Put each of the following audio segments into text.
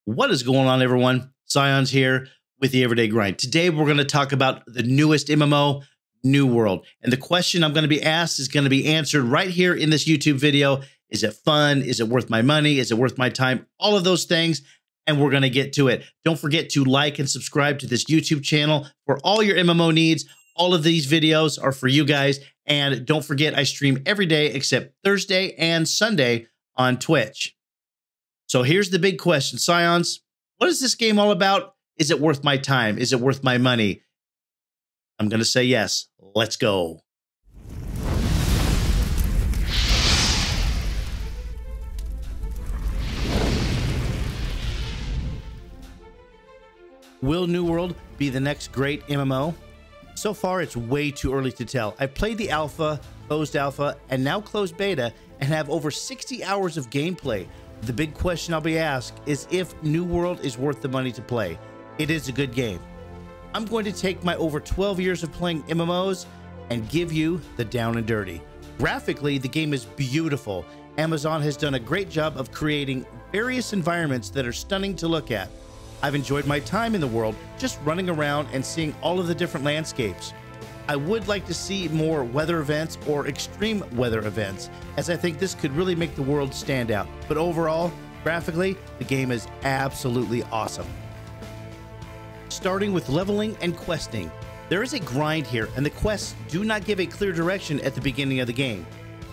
What is going on, everyone? Scion's here with the Everyday Grind. Today, we're going to talk about the newest MMO, New World. And the question I'm going to be asked is going to be answered right here in this YouTube video. Is it fun? Is it worth my money? Is it worth my time? All of those things. And we're going to get to it. Don't forget to like and subscribe to this YouTube channel for all your MMO needs. All of these videos are for you guys. And don't forget, I stream every day except Thursday and Sunday on Twitch. So here's the big question, Scions. What is this game all about? Is it worth my time? Is it worth my money? I'm going to say yes. Let's go. Will New World be the next great MMO? So far, it's way too early to tell. I've played the alpha, closed alpha, and now closed beta, and have over 60 hours of gameplay. The big question I'll be asked is if New World is worth the money to play. It is a good game. I'm going to take my over 12 years of playing MMOs and give you the down and dirty. Graphically, the game is beautiful. Amazon has done a great job of creating various environments that are stunning to look at. I've enjoyed my time in the world, just running around and seeing all of the different landscapes. I would like to see more weather events or extreme weather events, as I think this could really make the world stand out. But overall, graphically, the game is absolutely awesome. Starting with leveling and questing. There is a grind here, and the quests do not give a clear direction at the beginning of the game.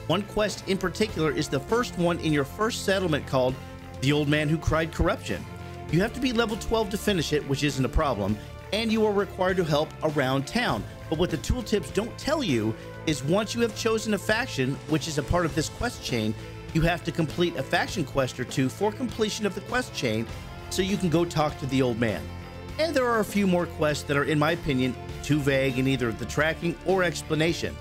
One quest in particular is the first one in your first settlement called The Old Man Who Cried Corruption. You have to be level 12 to finish it, which isn't a problem, and you are required to help around town. But what the tooltips don't tell you is once you have chosen a faction, which is a part of this quest chain, you have to complete a faction quest or two for completion of the quest chain so you can go talk to the old man. And there are a few more quests that are, in my opinion, too vague in either the tracking or explanation.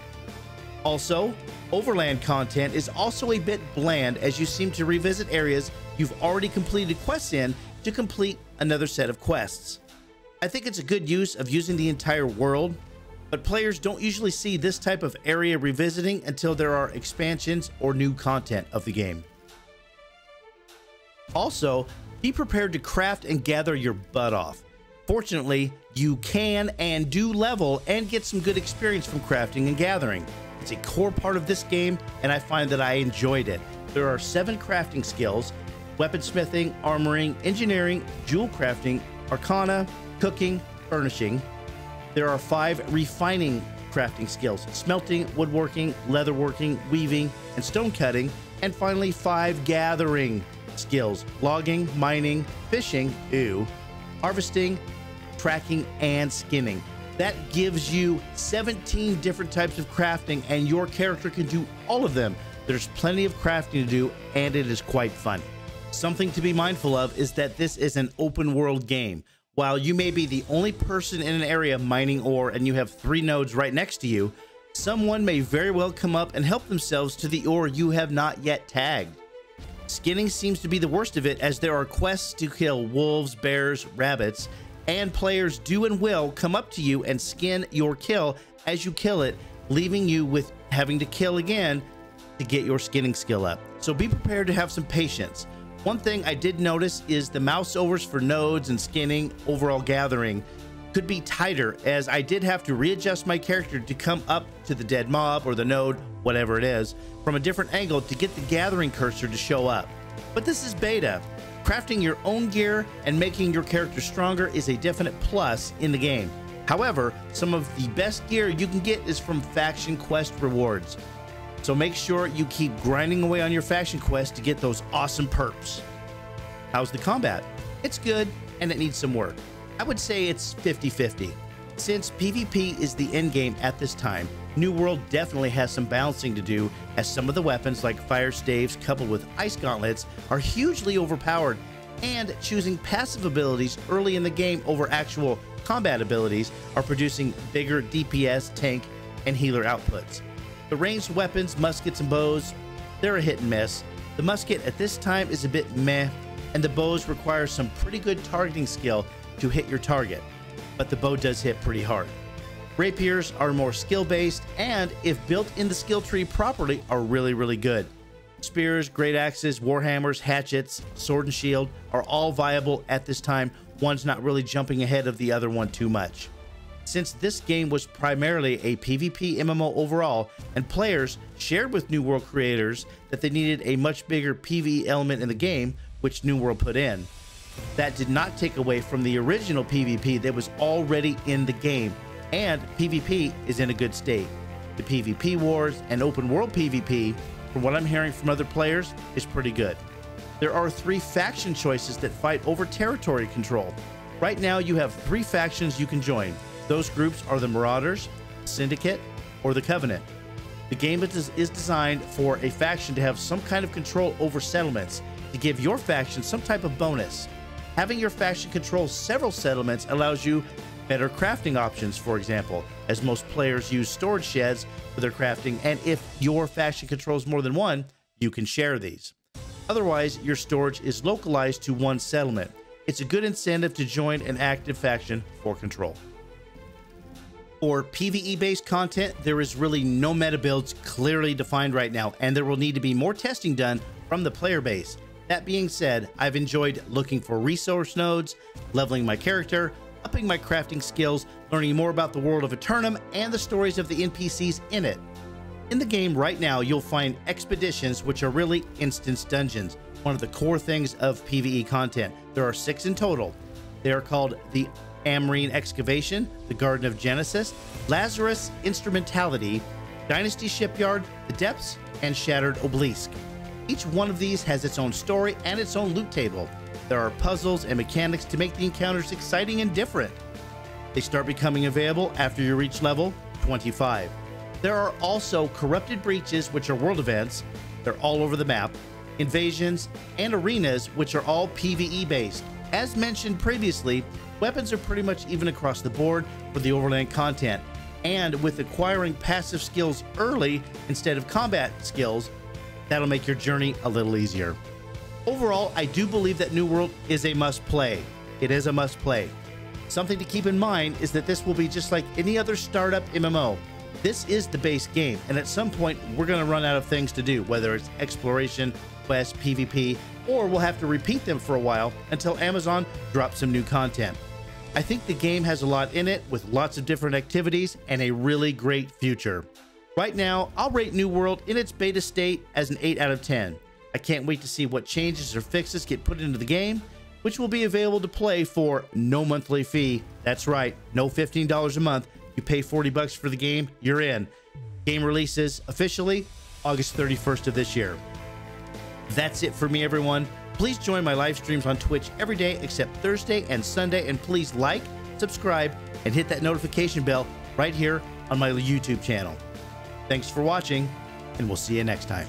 Also, overland content is also a bit bland as you seem to revisit areas you've already completed quests in to complete another set of quests. I think it's a good use of using the entire world, but players don't usually see this type of area revisiting until there are expansions or new content of the game. Also, be prepared to craft and gather your butt off. Fortunately, you can and do level and get some good experience from crafting and gathering. It's a core part of this game, and I find that I enjoyed it. There are 7 crafting skills: weaponsmithing, armoring, engineering, jewel crafting, arcana, cooking, furnishing. There are 5 refining crafting skills: smelting, woodworking, leatherworking, weaving, and stone cutting. And finally, 5 gathering skills: logging, mining, fishing, harvesting, tracking, and skinning. That gives you 17 different types of crafting, and your character can do all of them. There's plenty of crafting to do, and it is quite fun. Something to be mindful of is that this is an open world game. While you may be the only person in an area mining ore and you have 3 nodes right next to you, someone may very well come up and help themselves to the ore you have not yet tagged. Skinning seems to be the worst of it, as there are quests to kill wolves, bears, rabbits, and players do and will come up to you and skin your kill as you kill it, leaving you with having to kill again to get your skinning skill up. So be prepared to have some patience. One thing I did notice is the mouse overs for nodes and skinning, overall gathering, could be tighter, as I did have to readjust my character to come up to the dead mob or the node, whatever it is, from a different angle to get the gathering cursor to show up. But this is beta. Crafting your own gear and making your character stronger is a definite plus in the game. However, some of the best gear you can get is from faction quest rewards. So make sure you keep grinding away on your faction quest to get those awesome perks. How's the combat? It's good, and it needs some work. I would say it's 50-50. Since PvP is the end game at this time, New World definitely has some balancing to do, as some of the weapons like fire staves coupled with ice gauntlets are hugely overpowered, and choosing passive abilities early in the game over actual combat abilities are producing bigger DPS, tank, and healer outputs. The ranged weapons, muskets, and bows, they're a hit and miss. The musket at this time is a bit meh, and the bows require some pretty good targeting skill to hit your target, but the bow does hit pretty hard. Rapiers are more skill-based, and if built in the skill tree properly, are really good. Spears, great axes, warhammers, hatchets, sword and shield are all viable at this time. One's not really jumping ahead of the other one too much. Since this game was primarily a PvP MMO overall, and players shared with New World creators that they needed a much bigger PvE element in the game, which New World put in, that did not take away from the original PvP that was already in the game, and PvP is in a good state. The PvP wars and open world PvP, from what I'm hearing from other players, is pretty good. There are 3 faction choices that fight over territory control. Right now you have 3 factions you can join. Those groups are the Marauders, Syndicate, or the Covenant. The game is designed for a faction to have some kind of control over settlements, to give your faction some type of bonus. Having your faction control several settlements allows you better crafting options, for example, as most players use storage sheds for their crafting, and if your faction controls more than one, you can share these. Otherwise, your storage is localized to one settlement. It's a good incentive to join an active faction for control. For PvE-based content, there is really no meta builds clearly defined right now, and there will need to be more testing done from the player base. That being said, I've enjoyed looking for resource nodes, leveling my character, upping my crafting skills, learning more about the world of Eternum and the stories of the NPCs in it. In the game right now, you'll find expeditions, which are really instance dungeons, one of the core things of PvE content. There are 6 in total. They are called the Amarine Excavation, the Garden of Genesis, Lazarus Instrumentality, Dynasty Shipyard, the Depths, and Shattered Obelisk. Each one of these has its own story and its own loot table. There are puzzles and mechanics to make the encounters exciting and different. They start becoming available after you reach level 25. There are also Corrupted Breaches, which are world events. They're all over the map. Invasions, and Arenas, which are all PvE based. As mentioned previously, weapons are pretty much even across the board for the overland content, and with acquiring passive skills early instead of combat skills, that'll make your journey a little easier. Overall, I do believe that New World is a must play. It is a must play. Something to keep in mind is that this will be just like any other startup MMO. This is the base game, and at some point we're going to run out of things to do, whether it's exploration, quest, PvP, or we'll have to repeat them for a while until Amazon drops some new content. I think the game has a lot in it with lots of different activities and a really great future. Right now, I'll rate New World in its beta state as an 8 out of 10. I can't wait to see what changes or fixes get put into the game, which will be available to play for no monthly fee. That's right, no $15 a month. You pay 40 bucks for the game, you're in. Game releases officially August 31st of this year. That's it for me, everyone. Please join my live streams on Twitch every day except Thursday and Sunday, and please like, subscribe, and hit that notification bell right here on my YouTube channel. Thanks for watching, and we'll see you next time.